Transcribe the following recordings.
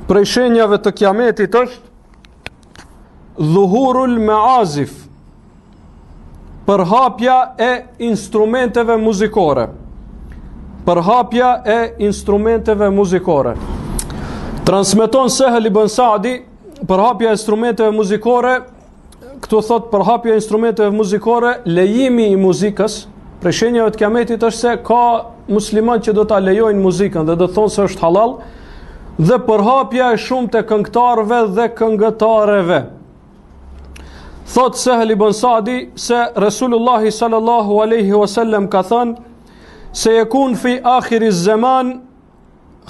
prej shenjave të kiametit është dhuhurul maazif, përhapja e instrumenteve muzikore. Përhapja e instrumenteve muzikore. Transmeton Sehel ibn Saadi, përhapja e instrumenteve muzikore, këtu thot përhapja e instrumenteve muzikore, lejimi i muzikës. Prej shenjave të kiametit është se ka musliman që do ta lejojnë muzikën dhe do thonë se është halal, dhe përhapja e shumë të këngëtarëve dhe këngëtareve. Thot Sehel ibn Saadi se Resulullahi sallallahu alaihi wasallam ka thënë se yekun fi akhiri zaman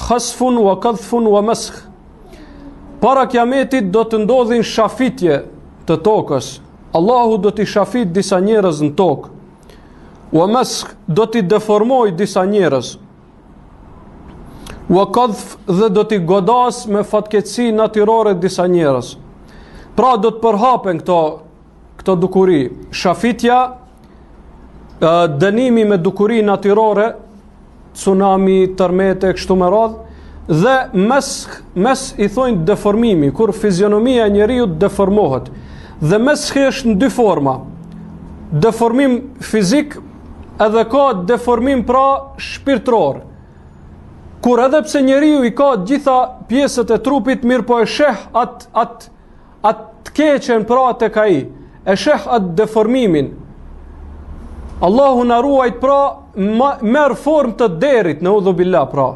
khasfun wa qadhfun wa maskh. Para kiametit do të ndodhin shafitje të tokës. Allahu do t'i shafit disa njerëz në tokë. Wa maskh, do t'i deformoj disa njerëz. Wa qadhf, dhe do t'i godas me fatkeqësi natyrore disa njerëz. Pra do të përhapen këto dukuri. Shafitja, dënimi me dukuri natyrore, tsunami, tërmete, kështu me radhë, dhe mes i thojnë deformimi, kur fizionomia e njeriu deformohet. Dhe mesh është në dy forma. Deformim fizik edhe ka deformim pra shpirtëror. Kur edhe pse njeriu i ka gjitha pjesët e trupit, mirë po e sheh atë keqen pra tek ai, e sheh atë deformimin. Allahu na ruajt pra, merr formë të derit, neudhu billah pra.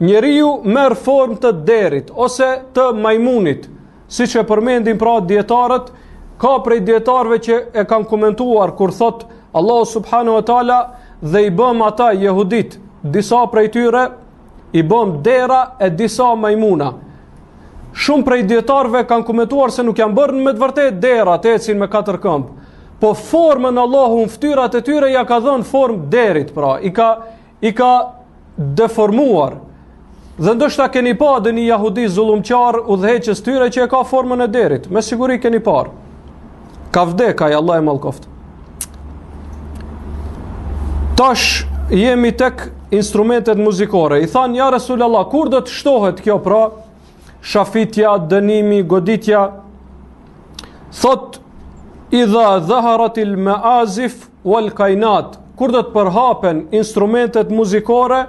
Njeriu merr formë të derit ose të majmunit, siç e përmendin pra dietarët. Ka prej dietarëve që e kanë komentuar kur thot Allahu subhanahu wa taala dhe i bëm ata jehudit, disa prej tyre i bëm dera e disa majmuna. Shumë prej dietarëve kanë komentuar se nuk janë bërë me të vërtetë dera të ecin me katër këmbë, po formën Allahu në fytyrat e tyre ja ka dhënë formë derit, pra i ka deformuar. Dhe ndoshta keni pa dhe një jahudi zullumqar udhëheqës tyre që e ka formën e derit, me siguri keni parë. Ka vdekaj, Allah e mallkoft. Tash jemi tek instrumentet muzikore. I thanë, ja Resulallah, kur do të shtohet kjo pra? Shafitja, dënimi, goditja. Thot, idha dhaharatil maazif wal kainat. Kur do të përhapen instrumentet muzikore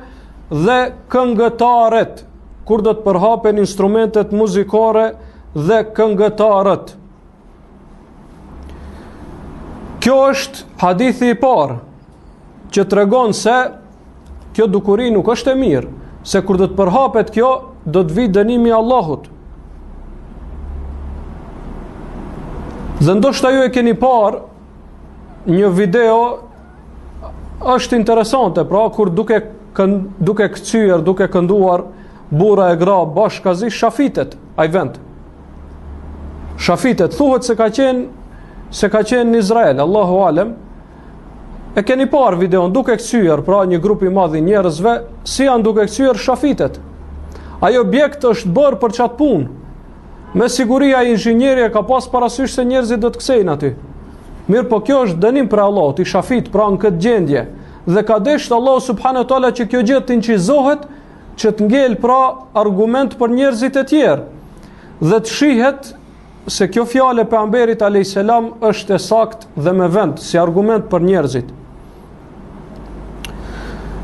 dhe këngëtarët. Kur do të përhapen instrumentet muzikore dhe këngëtarët. Kjo është hadithi i parë që tregon se kjo dukuri nuk është e mirë, se kur do të përhapet kjo, do të vi dënimi i Allahut. Dhe ndoshta ju e keni parë një video, është interesante, pra kur duke kthyer, duke kënduar burra e gra bashkazi, shafitet ai vend. Shafitet, thuhet se ka qenë në Izrael, Allahu alem. E keni parë videon duke kthyer, pra një grup i madh i njerëzve, si janë duke kthyer shafitet. Ai objekt është bërë për çat punë. Me siguri ai inxhinieri ka pas parasysh se njerëzit do të kthejnë aty. Mirë, po kjo është dënim për Allahut, i shafit pra në këtë gjendje. Dhe ka deshur Allahu subhanahu wa taala që kjo gjë të incizohet, që të ngel pra argument për njerëzit e tjerë. Dhe të shihet se kjo fjale e pejgamberit alayhis salam është e saktë dhe me vend si argument për njerëzit.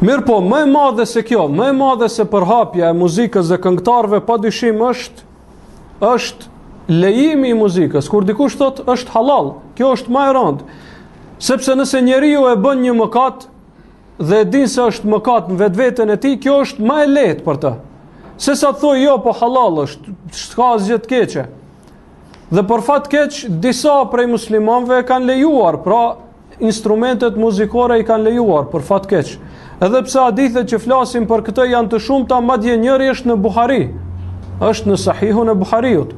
Mirë po, më e madhe se kjo, më e madhe se përhapja e muzikës dhe këngëtarëve, padyshim është lejimi i muzikës. Kur dikush thot është halal, kjo është më e rëndë. Sepse nëse njeriu e bën një mëkat dhe e din se është mëkat në vetveten e tij, kjo është më e lehtë për të. Sesa të thojë jo, po halal është, s'ka asgjë të keqe. Dhe për fat keq, disa prej muslimanëve kanë lejuar, pra instrumentet muzikore i kanë lejuar për fat keq. Edhe pse hadithet që flasin për këtë janë të shumta, madje njëri është në Buhari, është në Sahihun e Buhariut.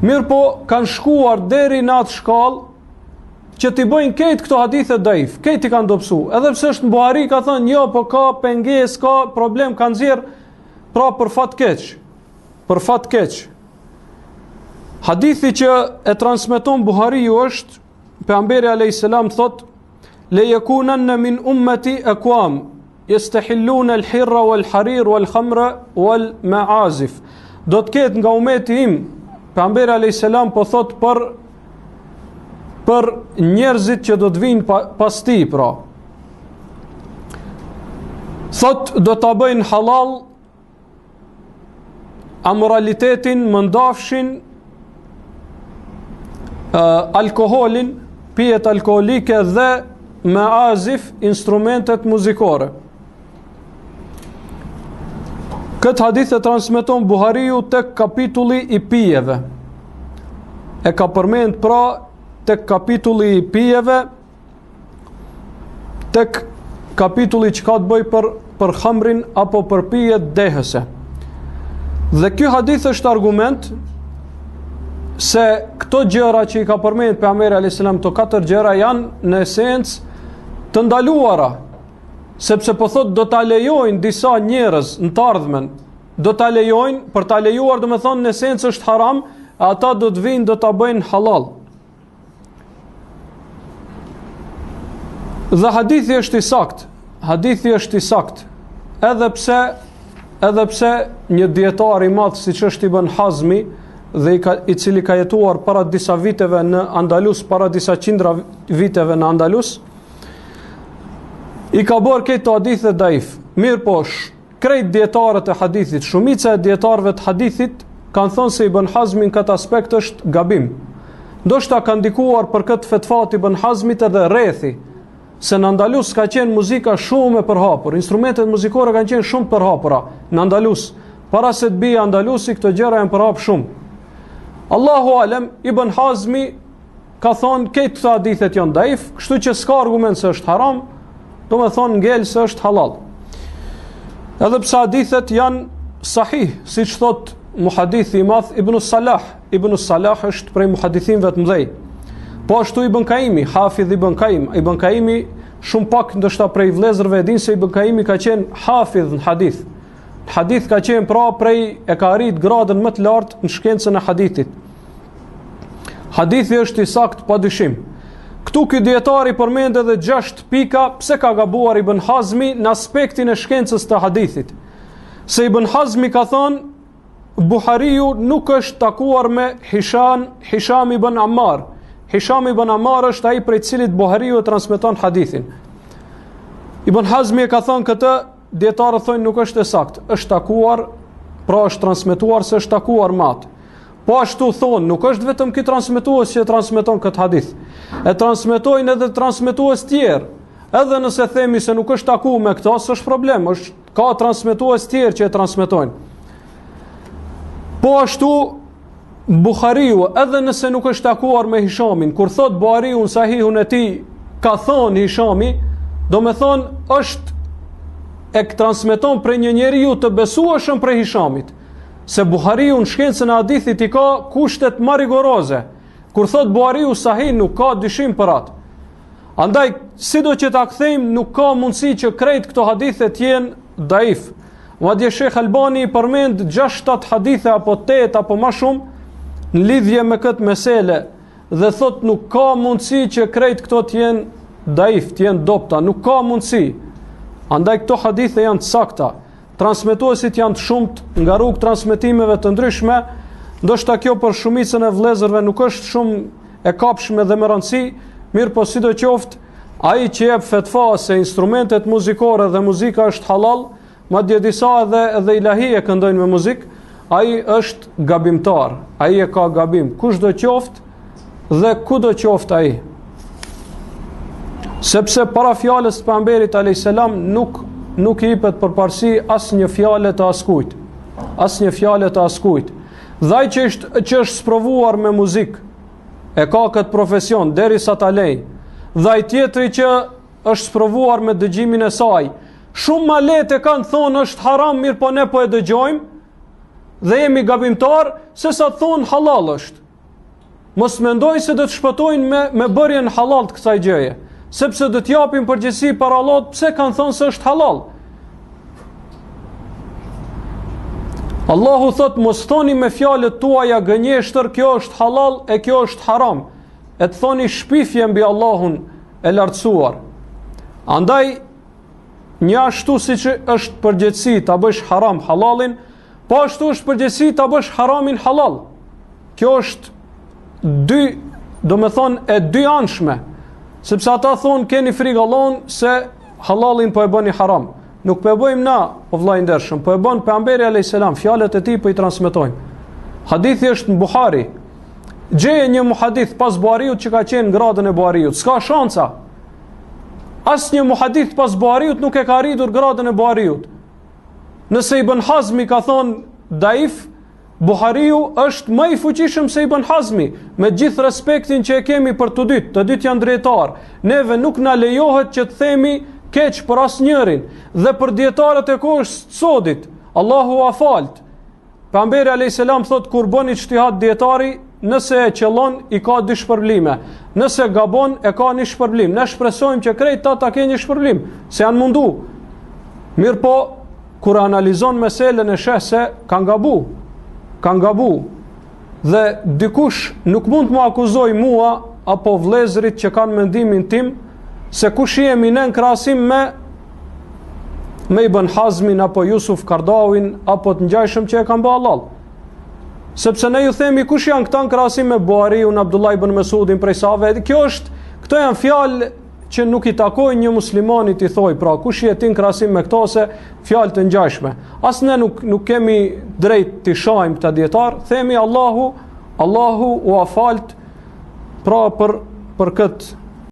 Mirë po, kanë shkuar deri në atë shkallë që t'i bëjnë këtë këto hadithe daif, këtë i kanë dobësu. Edhe pse është në Buhari, ka thënë, jo, po ka pengesë, ka problem, kanë nxjerr pra për fat keq. Për fat keq. Hadithi që e transmeton Buhariu është, pejgamberi alayhis salam thot, le yakunanna min ummati aqwam yastahilluna al-hirra wal-harir wal-khamra wal-ma'azif do të ketë nga umeti im, pejgamberi alayhis salam po thot për njerëzit që do të vinë pas tij, pra. Thot do ta bëjnë halal amoralitetin, mëndafshin, alkoholin, pijet alkoholike dhe me azif instrumentet muzikore. Këtë hadith e transmeton Buhariu tek kapitulli i pijeve. E ka përmend pra tek kapitulli i pijeve, tek kapitulli që ka të bëj për khamrin apo për pijet dehëse. Dhe ky hadith është argument se këto gjëra që i ka përmend pejgamberi alayhis salam, to 4 gjëra janë në esencë të ndaluara, sepse po thot do ta lejojnë disa njerëz në të ardhmen, do ta lejojnë, për ta lejuar do të thonë në esencë është haram, ata do të vinë do ta bëjnë halal. Dhe hadithi është i sakt, edhe pse një dietar i madh siç është Ibn Hazmi, dhe i cili ka jetuar para disa viteve në Andalus, para disa qindra viteve në Andalus, i ka bërë këtë hadith e daif. Mirë po, krejt dietarët e hadithit, shumica e dietarëve të hadithit kanë thonë se Ibn Hazmi në këtë aspekt është gabim. Ndoshta ka ndikuar për këtë fetvat Ibn Hazmit edhe rrethi, se në Andalus ka qenë muzika shumë e përhapur, instrumentet muzikore kanë qenë shumë përhapura në Andalus. Para se të bie Andalusi, këto gjëra janë përhap shumë. Allahu alem, Ibn Hazmi ka thonë këtë të hadithet janë daif, kështu që s'ka argument se është haram, do me thonë ngel se është halal. Edhe pse hadithet janë sahih, si që thot muhadithi i madh Ibn Salah. Ibn Salah është prej muhadithinëve të mëdhej. Po ashtu Ibn Kaimi, Hafidh Ibn Kaim. Ibn Kaimi shumë pak ndoshta prej vëllezërve e din se Ibn Kaimi ka qenë hafidh në hadith. Në hadith ka qenë pra prej, e ka arrit gradën më të lartë në shkencën e hadithit. Hadithi është i saktë pa dyshim. Këtu ky dietari përmend edhe 6 pika pse ka gabuar Ibn Hazmi në aspektin e shkencës të hadithit. Se Ibn Hazmi ka thonë Buhariu nuk është takuar me Hisham ibn Ammar. Hisham ibn Ammar është ai prej cilit Buhariu transmeton hadithin. Ibn Hazmi e ka thonë këtë, dietarët thonë nuk është e saktë, është takuar, pra është transmetuar se është takuar me atë. Po ashtu thonë, nuk është vetëm ky transmetues që transmeton këtë hadith. E transmetojnë edhe transmetues tjerë. Edhe nëse themi se nuk është takuar me këto, s'është problem, ka transmetues tjerë që e transmetojnë. Po ashtu Buhariu, edhe nëse nuk është takuar me Hishamin, kur thot Buhariu në sahihun e tij, ka thonë Hishami, do me thonë është e transmeton për një njeriu të besueshëm prej Hishamit. Se Buhariu në shkencën e hadithit i ka kushtet më rigoroze. Kur thot Buhariu sahih, nuk ka dyshim për atë. Andaj, sido që ta kthejmë, nuk ka mundësi që krejt këto hadithe të jenë daif. Madje Shekh Albani përmend 6-7 hadithe apo 8 apo më shumë në lidhje me këtë mesele dhe thot nuk ka mundësi që krejt këto të jenë daif, të jenë dopta, nuk ka mundësi. Andaj këto hadithe janë të sakta. Transmetuesit janë të shumt nga rrugë transmetimeve të ndryshme, ndoshta kjo për shumicën e vëllezërve nuk është shumë e kapshme dhe me rëndësi, mirë po sidoqoftë, ai që jep fetva se instrumentet muzikore dhe muzika është halal, madje disa edhe ilahi e këndojnë me muzikë, ai është gabimtar, ai e ka gabim, kushdo qoftë dhe kudo qoftë ai. Sepse para fjalës së pejgamberit alayhis salam nuk i jepet përparësi asnjë fjale të askujt. Asnjë fjale të askujt. Dhe ai që është sprovuar me muzikë, e ka këtë profesion derisa ta lej. Dhe ai tjetri që është sprovuar me dëgjimin e saj, shumë ma lehtë kanë thonë është haram, mirë po ne po e dëgjojmë dhe jemi gabimtar, se sa thonë halal është. Mos mendojnë se do të shpëtojnë me bërjen halal të kësaj gjëje, sepse do të japin përgjegjësi para Allahut pse kanë thonë se është halal. Allahu thot mos thoni me fjalët tuaja gënjeshtër kjo është halal e kjo është haram, e të thoni shpifje mbi Allahun e lartësuar. Andaj një ashtu siç është përgjegjësi ta bësh haram halalin, Po ashtu është përgjithësi ta bësh haramin halal. Kjo është e dy anshme, sepse ata thonë keni frikë Allahun se halalin po e bëni haram. Nuk po e bëjmë na, o vllai i ndershëm, po e bën pejgamberi alayhis salam, fjalët e tij po i transmetojmë. Hadithi është në Buhari. Gjeje një muhadith pas Buhariut që ka qenë në gradën e Buhariut. S'ka shanca. Asnjë muhadith pas Buhariut nuk e ka arritur gradën e Buhariut. Nëse Ibn Hazmi ka thonë daif, Buhariu është më i fuqishëm se Ibn Hazmi, me gjithë respektin që e kemi për të dytë janë drejtar. Neve nuk na lejohet që të themi keq për asnjërin, dhe për dietarët e kohës sodit, Allahu a falt. Pejgamberi alayhis salam thot kur bën ijtihad dietari, nëse e qellon i ka dy shpërblime, nëse gabon e ka një shpërblim. Ne shpresojmë që krejt ta kenë një shpërblim, se janë mundu. Mirë po, kur analizon meselen e sheh se kanë gabu, dhe dikush nuk mund të më akuzoj mua apo vëllezërit që kanë mendimin tim se kush jemi ne në krahasim me Ibn Hazmin apo Jusuf Kardawin apo të ngjajshëm që e kanë bë halal. Sepse ne ju themi kush janë këta në krahasim me Buhariun, Abdullah ibn Mesudin prej save. Këto janë fjalë që nuk i takojnë një muslimanit i thoj, pra kush je ti në krahasim me këto, se fjalë të ngjashme. As ne nuk kemi drejt të shajmë këta dietar, themi Allahu u afalt pra për këtë